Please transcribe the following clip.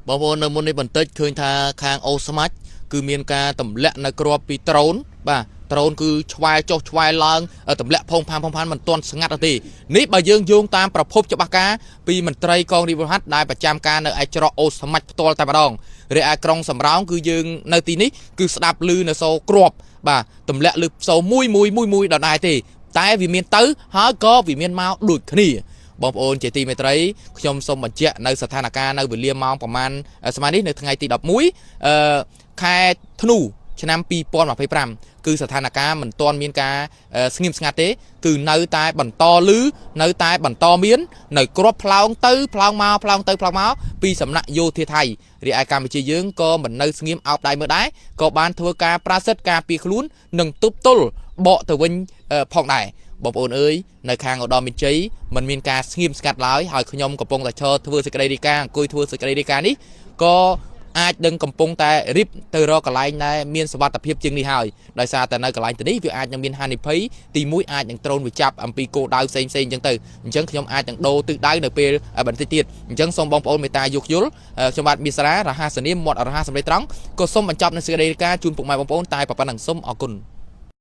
បងប្អូននៅមុននេះបន្តិចឃើញថាខាងអូស្មាច់គឺមានការទម្លាក់នៅក្របពីដ្រូនបាទដ្រូនគឺឆ្វែចុះឆ្វែឡើងទម្លាក់ផុងផានមិនទាន់ស្ងាត់ទេនេះបើយើងយោងតាមប្រភពច្បាស់ការពីមន្ត្រីកងរាជវាហាត់ដែលប្រចាំការនៅឯច្រកអូស្មាច់ផ្ទាល់តែម្ដងរីឯក្រុងសំរោងគឺយើងនៅទីនេះគឺស្ដាប់ឮនៅសូរគ្រាប់បាទទម្លាក់ឮសូរមួយដដែលទេតែវាមានទៅហើយក៏វាមានមកដូចគ្នាបងប្អូនជាទីមេត្រីខ្ញុំសូមបញ្ជាក់នៅស្ថានភាពនៅវេលាម៉ោងប្រហែលស្មើនេះនៅថ្ងៃទី11ខែធ្នូឆ្នាំ2025គឺស្ថានភាពមិនទាន់មានការស្ងៀមស្ងាត់ទេគឺនៅតែបន្តឮនៅតែបន្តមាននៅក្របផ្លោងទៅផ្លោងមកផ្លោងទៅផ្លោងមកពីសំណាក់យោធាថៃរីឯកម្ពុជាយើងក៏មិននៅស្ងៀមអោបដៃមើលដែរក៏បានធ្វើការប្រាសិទ្ធការពីខ្លួននិងទប់ទល់បកទៅវិញផងដែរបងប្អូនអើយនៅខាងឧត្តមមានជ័យមិនមានការស្ងៀមស្ងាត់ឡើយហើយខ្ញុំកំពុងតែឈរធ្វើសេចក្តីរាយការណ៍អង្គុយធ្វើសេចក្តីរាយការណ៍នេះក៏អាចនឹងកំពុងតែរៀបទៅរកកន្លែងដែលមានសុវត្ថិភាពជាងនេះហើយដោយសារតែនៅកន្លែងទៅនេះវាអាចនឹងមានហានិភ័យទី1អាចនឹងត្រូនវាចាប់អំពីគោលដៅផ្សេងអញ្ចឹងទៅអញ្ចឹងខ្ញុំអាចនឹងដូរទិសដៅនៅពេលបន្តិចទៀតអញ្ចឹងសូមបងប្អូនមេត្តាយោគយល់ខ្ញុំបាទមាសសារ៉ារហ័សនាមមាត់រហ័សសម្លេងត្រង់ក៏សូមបញ្ចប់នៅសេចក្តីរាយការណ៍ជូនពុកម៉ែបងប្អូនតែប៉ុណ្្នឹងសូមអរគុណ